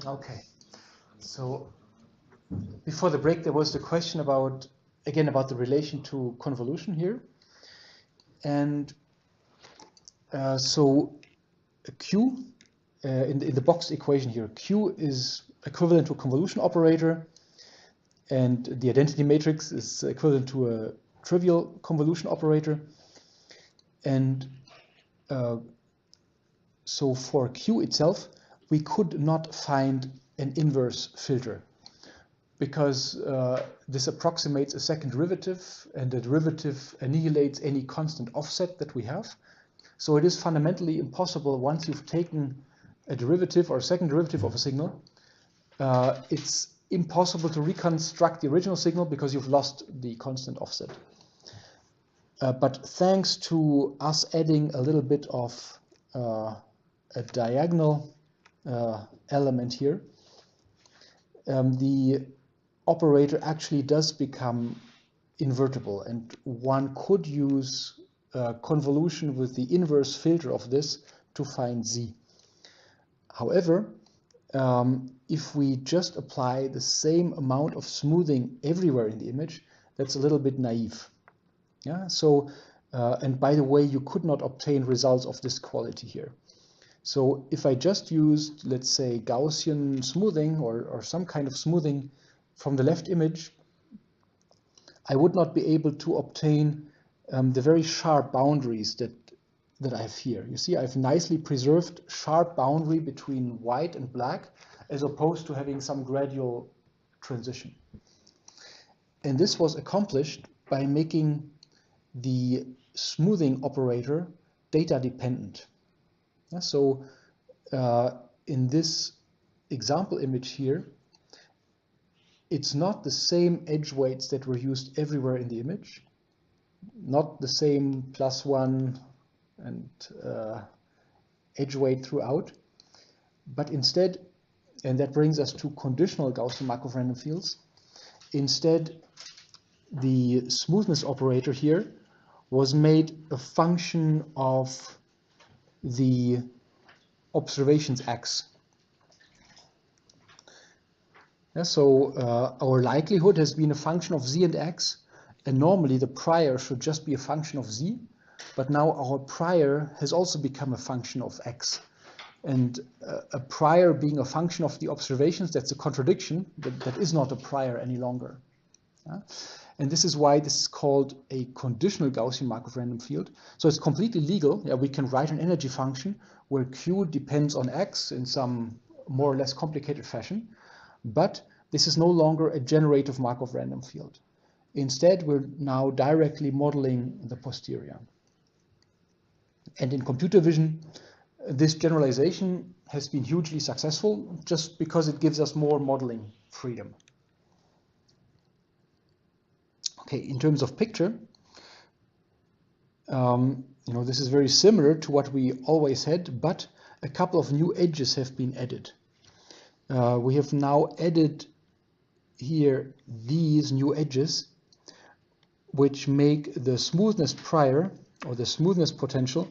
Okay, so before the break there was the question about, again, about the relation to convolution here. And so Q, in the box equation here, Q is equivalent to a convolution operator, and the identity matrix is equivalent to a trivial convolution operator. And so for Q itself, we could not find an inverse filter, because this approximates a second derivative, and the derivative annihilates any constant offset that we have. So it is fundamentally impossible, once you've taken a derivative or a second derivative of a signal, it's impossible to reconstruct the original signal because you've lost the constant offset. But thanks to us adding a little bit of a diagonal element here, the operator actually does become invertible, and one could use convolution with the inverse filter of this to find Z. However, if we just apply the same amount of smoothing everywhere in the image, that's a little bit naive. Yeah. So, and by the way, you could not obtain results of this quality here. So if I just used, let's say, Gaussian smoothing or some kind of smoothing from the left image, I would not be able to obtain the very sharp boundaries that I have here. You see, I've nicely preserved sharp boundary between white and black, as opposed to having some gradual transition. And this was accomplished by making the smoothing operator data dependent. Yeah, so in this example image here, it's not the same edge weights that were used everywhere in the image, not the same +1 and edge weight throughout, but instead, and that brings us to conditional Gaussian Markov random fields, instead the smoothness operator here was made a function of the observations x. Yeah, so our likelihood has been a function of z and x, and normally the prior should just be a function of z, but now our prior has also become a function of x. And a prior being a function of the observations, that's a contradiction. That is not a prior any longer. Yeah? And this is why this is called a conditional Gaussian Markov random field. So it's completely legal. Yeah, we can write an energy function where Q depends on X in some more or less complicated fashion. But this is no longer a generative Markov random field. Instead, we're now directly modeling the posterior. And in computer vision, this generalization has been hugely successful just because it gives us more modeling freedom. Okay, in terms of picture, this is very similar to what we always had, but a couple of new edges have been added. We have now added here these new edges, which make the smoothness prior, or the smoothness potential,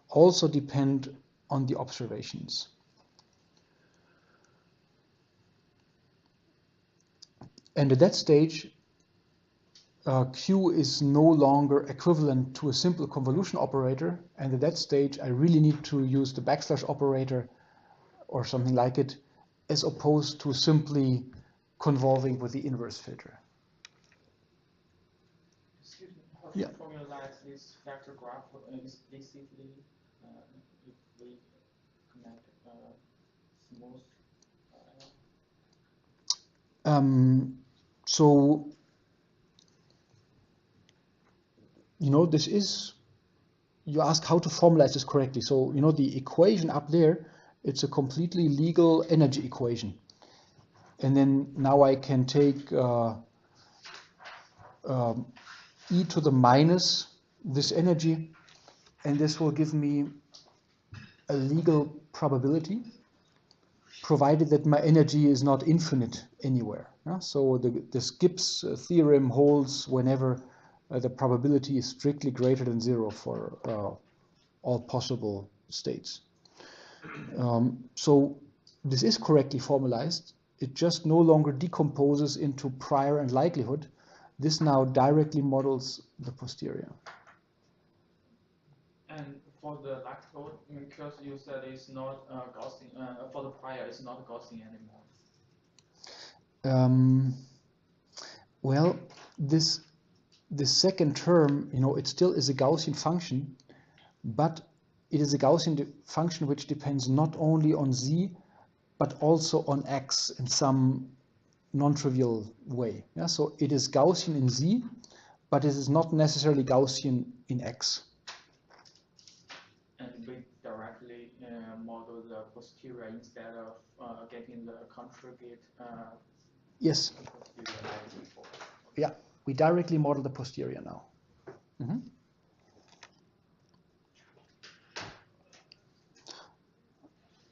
also depend on the observations. And at that stage, Q is no longer equivalent to a simple convolution operator, and at that stage I really need to use the backslash operator or something like it, as opposed to simply convolving with the inverse filter. Excuse me, how do you formalize this vector graph explicitly if we connect smooth? So, this is, you ask how to formalize this correctly. So, the equation up there, it's a completely legal energy equation. And then now I can take e to the minus this energy, and this will give me a legal probability, provided that my energy is not infinite anywhere. Yeah? So this Gibbs theorem holds whenever the probability is strictly greater than 0 for all possible states. So this is correctly formalized. It just no longer decomposes into prior and likelihood. This now directly models the posterior. And for the likelihood, because you said it's not Gaussian, for the prior, it's not Gaussian anymore. Well, this second term, it still is a Gaussian function, but it is a Gaussian function which depends not only on z, but also on x in some non-trivial way. Yeah? So it is Gaussian in z, but it is not necessarily Gaussian in x. And we directly model the posterior instead of getting the conjugate. Yes. Posterior like before. Yeah, we directly model the posterior now. Mm-hmm.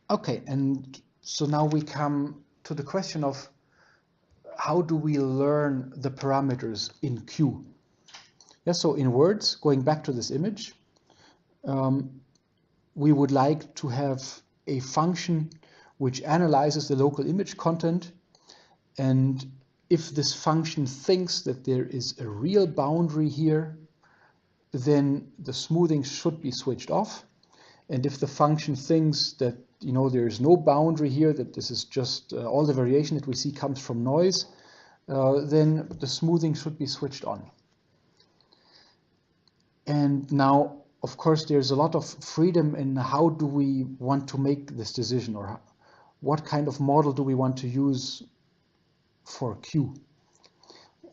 Okay, and so now we come to the question of how do we learn the parameters in Q? Yeah, so in words, going back to this image, we would like to have a function which analyzes the local image content, and if this function thinks that there is a real boundary here, then the smoothing should be switched off. And if the function thinks that there is no boundary here, that this is just all the variation that we see comes from noise, then the smoothing should be switched on. And now, of course, there's a lot of freedom in how do we want to make this decision, or what kind of model do we want to use for Q.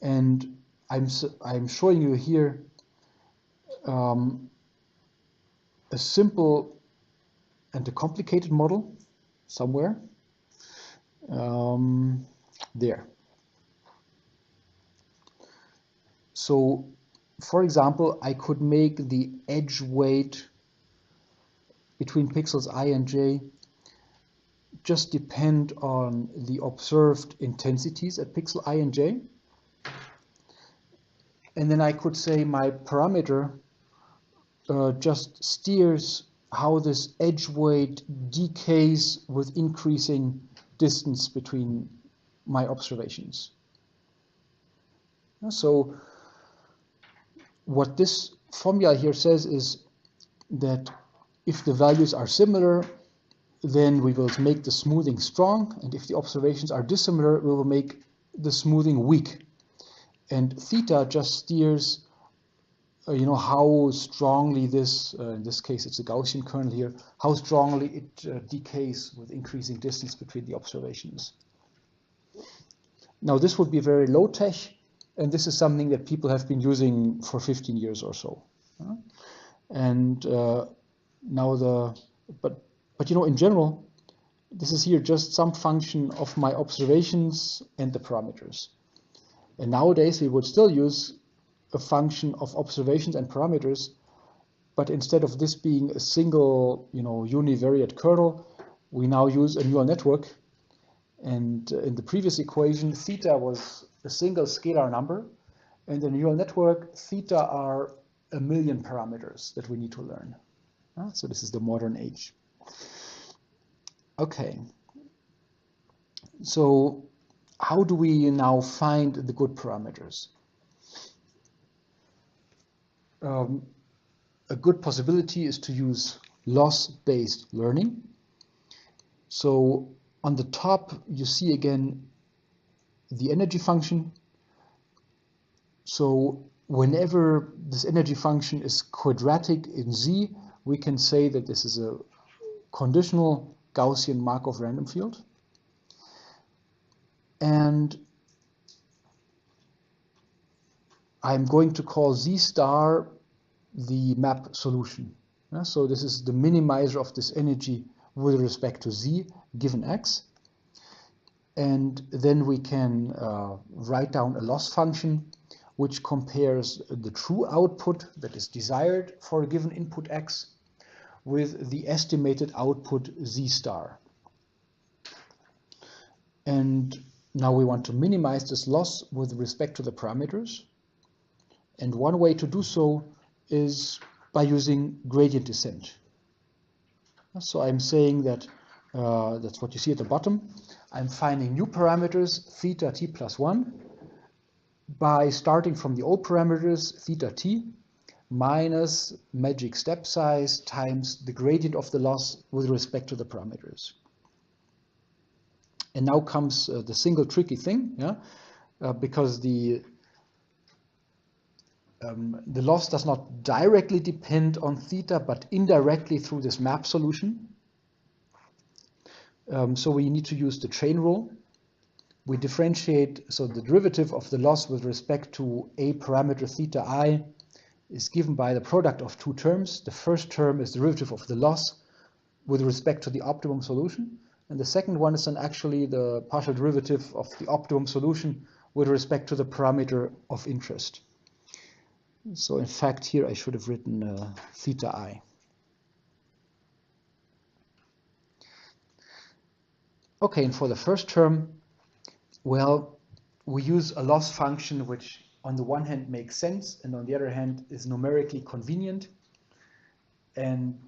And I'm showing you here a simple and a complicated model somewhere. There. So, for example, I could make the edge weight between pixels I and j just depend on the observed intensities at pixel I and j. And then I could say my parameter just steers how this edge weight decays with increasing distance between my observations. So what this formula here says is that if the values are similar, then we will make the smoothing strong, and if the observations are dissimilar, we will make the smoothing weak. And theta just steers how strongly this, in this case it's a Gaussian kernel here, how strongly it decays with increasing distance between the observations. Now this would be very low tech, and this is something that people have been using for 15 years or so. And now but in general, this is here just some function of my observations and the parameters. And nowadays we would still use a function of observations and parameters, but instead of this being a single, univariate kernel, we now use a neural network. And in the previous equation, theta was a single scalar number, and in the neural network, theta are 1 million parameters that we need to learn. So this is the modern age. Okay. So how do we now find the good parameters? A good possibility is to use loss-based learning. So on the top, you see again the energy function. So whenever this energy function is quadratic in Z, we can say that this is a conditional Gaussian Markov random field. And I'm going to call Z star the map solution. So this is the minimizer of this energy with respect to Z given X. And then we can write down a loss function which compares the true output that is desired for a given input X with the estimated output Z star. And now we want to minimize this loss with respect to the parameters. And one way to do so is by using gradient descent. So I'm saying that That's what you see at the bottom. I'm finding new parameters, theta t plus 1, by starting from the old parameters, theta t, minus magic step size times the gradient of the loss with respect to the parameters. And now comes the single tricky thing, yeah? Because the loss does not directly depend on theta, but indirectly through this map solution. So we need to use the chain rule. We differentiate, so the derivative of the loss with respect to a parameter theta I is given by the product of two terms. The first term is the derivative of the loss with respect to the optimum solution. And the second one is then actually the partial derivative of the optimum solution with respect to the parameter of interest. So in fact, here I should have written theta I. Okay, and for the first term, well, we use a loss function which on the one hand makes sense and on the other hand is numerically convenient, and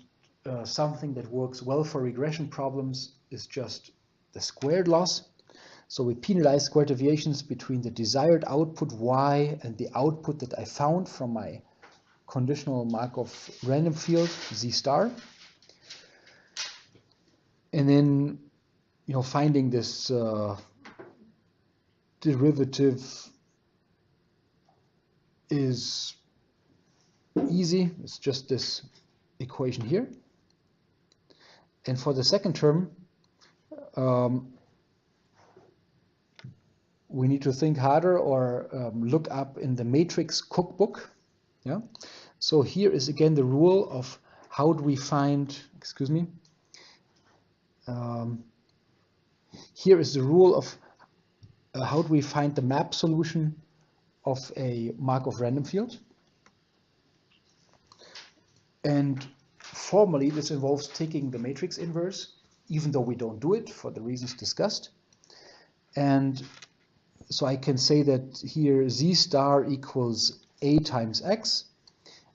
something that works well for regression problems is just the squared loss. So we penalize squared deviations between the desired output y and the output that I found from my conditional Markov random field z star. And then, finding this derivative is easy. It's just this equation here. And for the second term, we need to think harder or look up in the matrix cookbook. Yeah. So here is again the rule of how do we find, here is the rule of how do we find the map solution of a Markov random field. And formally, this involves taking the matrix inverse, even though we don't do it for the reasons discussed. And so I can say that here z star equals a times x.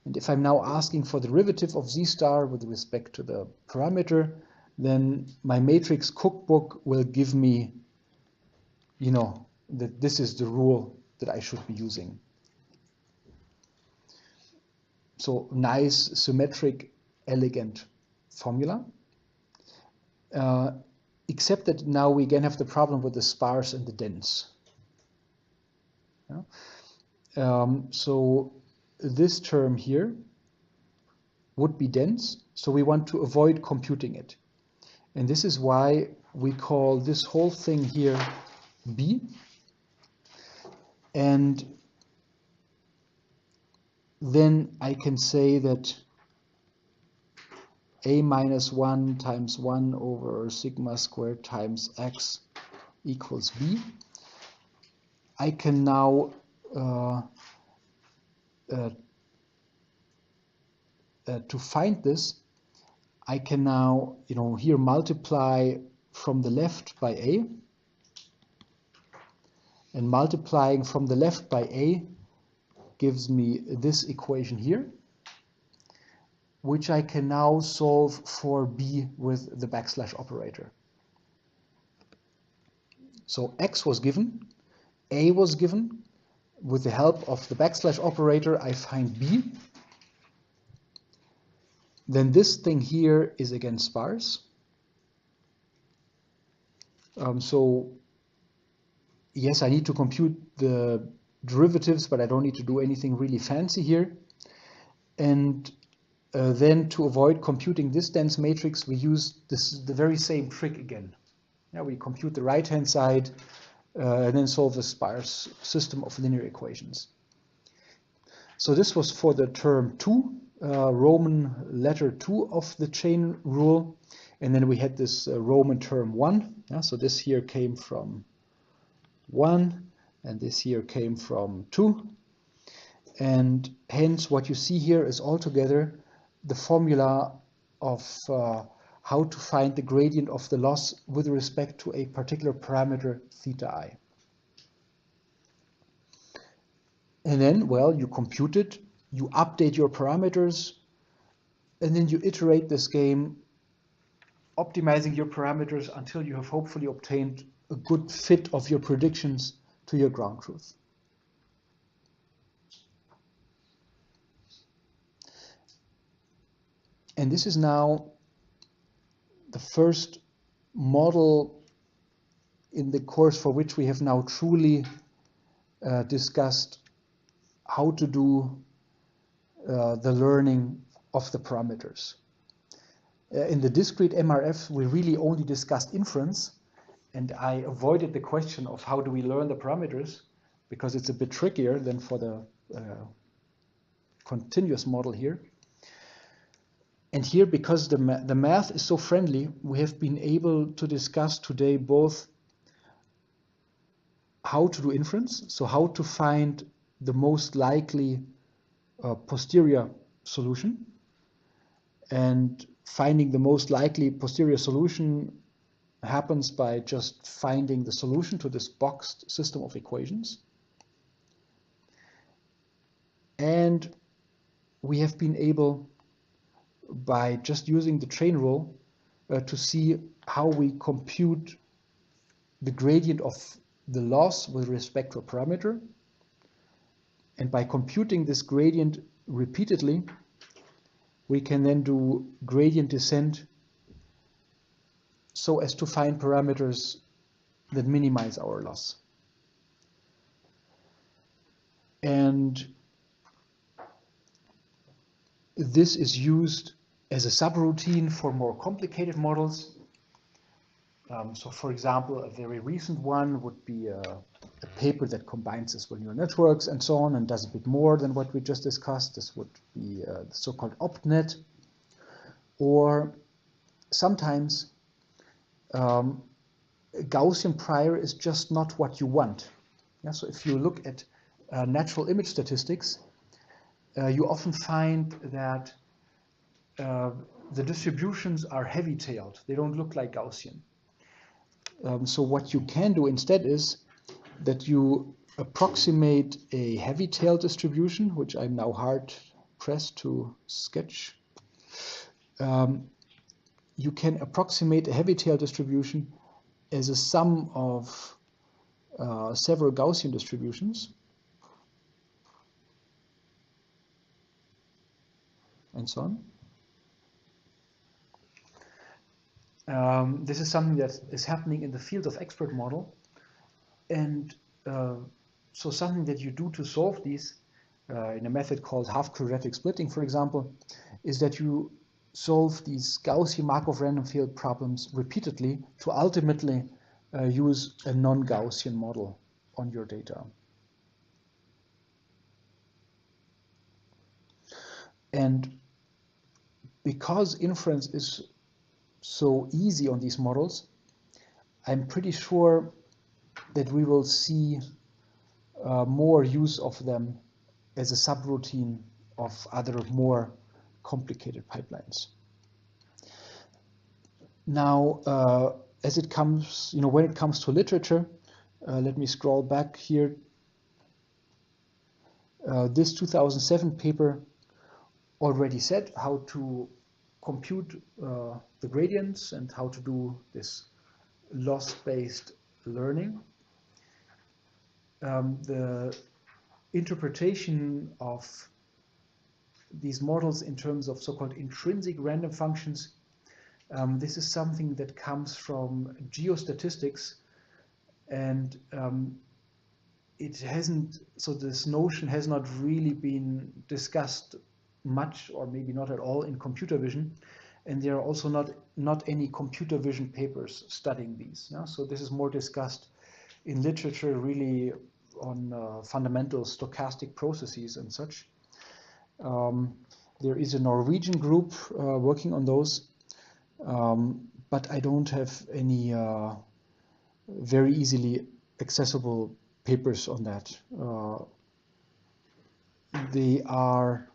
And if I'm now asking for the derivative of z star with respect to the parameter, then my matrix cookbook will give me, that this is the rule that I should be using. So nice, symmetric, elegant formula. Except that now we again have the problem with the sparse and the dense. Yeah? So this term here would be dense, so we want to avoid computing it. And this is why we call this whole thing here B. And then I can say that a minus 1 times 1 over sigma squared times x equals b. I can now to find this, I can now, here multiply from the left by a, and multiplying from the left by a gives me this equation here, which I can now solve for b with the backslash operator. So x was given, a was given. With the help of the backslash operator, I find b. Then this thing here is again sparse. So yes, I need to compute the derivatives, but I don't need to do anything really fancy here. And then to avoid computing this dense matrix, we use the very same trick again. Yeah, we compute the right-hand side and then solve a sparse system of linear equations. So this was for the term 2, Roman letter 2 of the chain rule. And then we had this Roman term 1. Yeah, so this here came from 1, and this here came from 2. And hence what you see here is altogether the formula of how to find the gradient of the loss with respect to a particular parameter theta I. And then, well, you compute it, you update your parameters, and then you iterate this game optimizing your parameters until you have hopefully obtained a good fit of your predictions to your ground truth. And this is now the first model in the course for which we have now truly discussed how to do the learning of the parameters. In the discrete MRF, we really only discussed inference, and I avoided the question of how do we learn the parameters, because it's a bit trickier than for the continuous model here. And here, because the math is so friendly, we have been able to discuss today both how to do inference, so how to find the most likely posterior solution. And finding the most likely posterior solution happens by just finding the solution to this boxed system of equations. And we have been able, by just using the chain rule, to see how we compute the gradient of the loss with respect to a parameter. And by computing this gradient repeatedly, we can then do gradient descent so as to find parameters that minimize our loss. And this is used as a subroutine for more complicated models. So for example, a very recent one would be a paper that combines this with neural networks and so on and does a bit more than what we just discussed. This would be the so-called OptNet. Or sometimes Gaussian prior is just not what you want. Yeah, so if you look at natural image statistics, you often find that the distributions are heavy-tailed. They don't look like Gaussian. So what you can do instead is that you approximate a heavy-tail distribution, which I'm now hard-pressed to sketch. You can approximate a heavy-tail distribution as a sum of several Gaussian distributions. And so on. This is something that is happening in the field of expert model. And so something that you do to solve these in a method called half-quadratic splitting, for example, is that you solve these Gaussian Markov random field problems repeatedly to ultimately use a non-Gaussian model on your data. And because inference is so easy on these models, I'm pretty sure that we will see more use of them as a subroutine of other more complicated pipelines. Now, as it comes, when it comes to literature, let me scroll back here. This 2007 paper already said how to compute the gradients and how to do this loss-based learning. The interpretation of these models in terms of so-called intrinsic random functions, this is something that comes from geostatistics, and it hasn't, so this notion has not really been discussed much, or maybe not at all, in computer vision, and there are also not any computer vision papers studying these. Yeah? So this is more discussed in literature, really on fundamental stochastic processes and such. There is a Norwegian group working on those, but I don't have any very easily accessible papers on that. They are,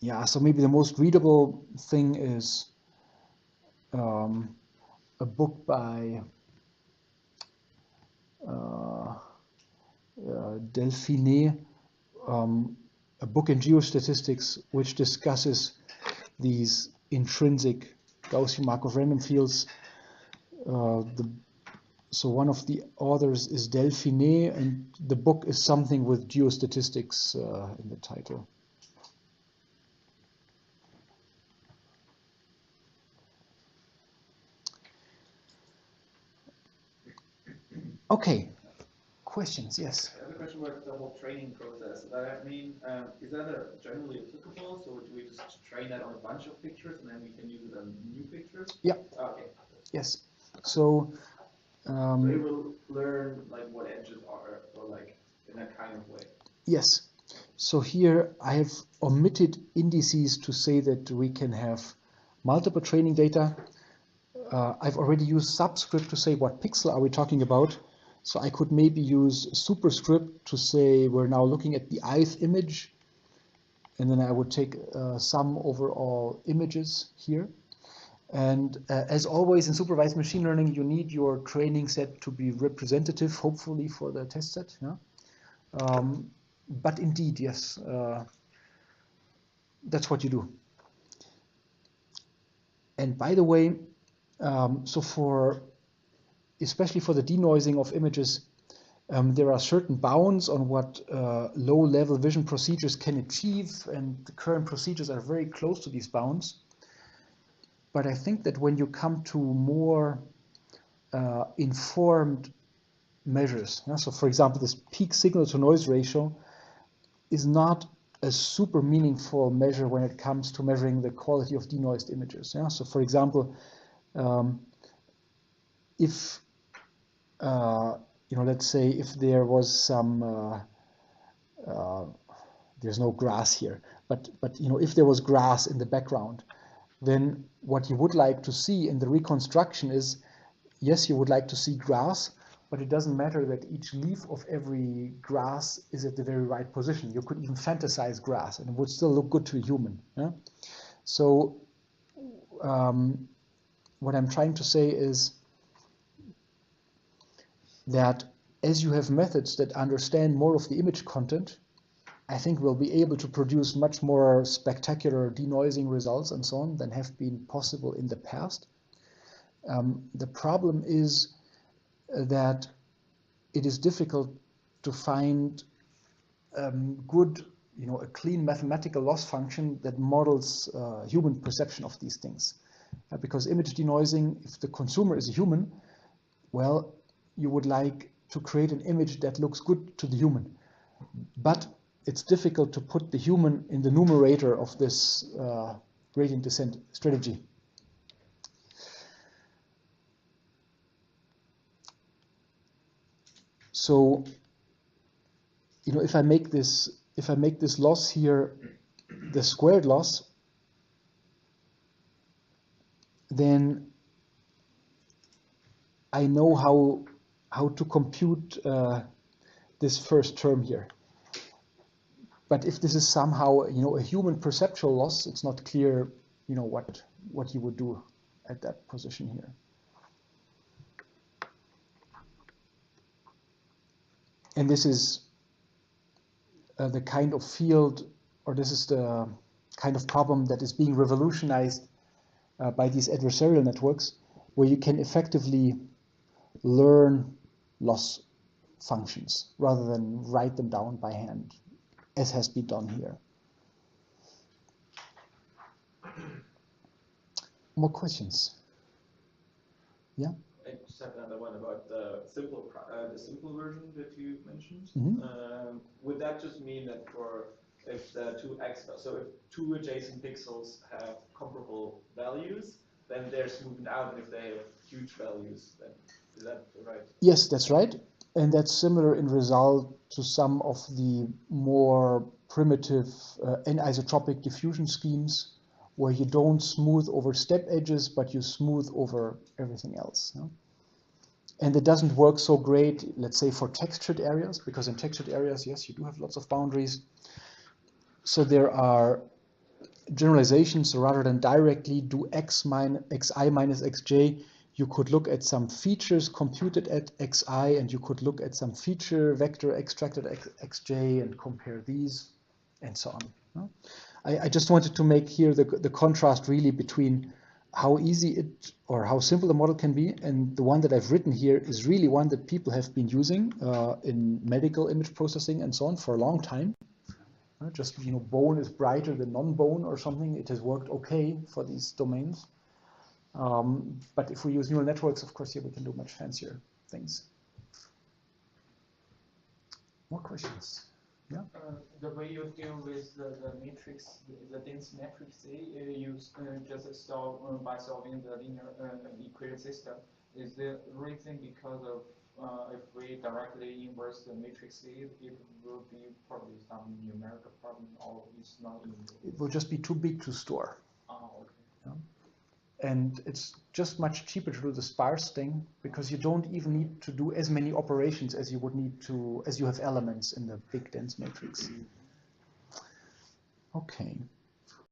yeah, so maybe the most readable thing is a book by Delphine, a book in geostatistics which discusses these intrinsic Gaussian Markov random fields. So one of the authors is Delphine, and the book is something with geostatistics in the title. Okay, questions? Yes. I have a question about the whole training process. I mean, is that generally applicable? So do we just train that on a bunch of pictures and then we can use it on new pictures? Yeah. Okay. Yes. So so it will learn like what edges are, or like in that kind of way. Yes. So here I have omitted indices to say that we can have multiple training data. I've already used subscript to say what pixel are we talking about. So I could maybe use superscript to say we're now looking at the ith image. And then I would take some overall images here. And as always in supervised machine learning, you need your training set to be representative, hopefully, for the test set. Yeah? But indeed, yes, that's what you do. And by the way, so especially for the denoising of images, there are certain bounds on what low-level vision procedures can achieve, and the current procedures are very close to these bounds. But I think that when you come to more informed measures, so for example, this peak signal-to-noise ratio is not a super meaningful measure when it comes to measuring the quality of denoised images. Yeah? So for example, if let's say if there was some there's no grass here, but if there was grass in the background, then what you would like to see in the reconstruction is, yes, you would like to see grass, but it doesn't matter that each leaf of every grass is at the very right position. You could even fantasize grass and it would still look good to a human. Yeah? So what I'm trying to say is that as you have methods that understand more of the image content, I think we'll be able to produce much more spectacular denoising results and so on than have been possible in the past. The problem is that it is difficult to find good, a clean mathematical loss function that models human perception of these things. Because image denoising, if the consumer is a human, well, you would like to create an image that looks good to the human. But it's difficult to put the human in the numerator of this gradient descent strategy. So, if I make this loss here the squared loss, then I know how to compute this first term here. But if this is somehow a human perceptual loss, it's not clear what you would do at that position here. And this is the kind of field, or this is the kind of problem that is being revolutionized by these adversarial networks, where you can effectively learn loss functions rather than write them down by hand, as has been done here. More questions? Yeah? I just have another one about the simple version that you mentioned. Mm-hmm. Would that just mean that if two adjacent pixels have comparable values, then they're smoothed out, and if they have huge values, then is that right? Yes, that's right. And that's similar in result to some of the more primitive anisotropic diffusion schemes, where you don't smooth over step edges, but you smooth over everything else. No? And it doesn't work so great, let's say, for textured areas, because in textured areas, yes, you do have lots of boundaries. So there are generalizations. So rather than directly do xi minus xj, you could look at some features computed at xi, and you could look at some feature vector extracted at xj and compare these, and so on. No? I just wanted to make here the contrast really between how easy it or how simple the model can be, and the one that I've written here is really one that people have been using in medical image processing and so on for a long time. Just, you know, bone is brighter than non-bone or something. It has worked okay for these domains. But if we use neural networks, of course, here we can do much fancier things. More questions? Yeah. The way you deal with the matrix, the dense matrix A, you just solve by solving the linear equation system. Is the reason because of if we directly inverse the matrix A, it will be probably some numerical problem, or it's not in? It will just be too big to store. Oh, okay. Yeah. And it's just much cheaper to do the sparse thing because you don't even need to do as many operations as you would need to, as you have elements in the big dense matrix. Okay.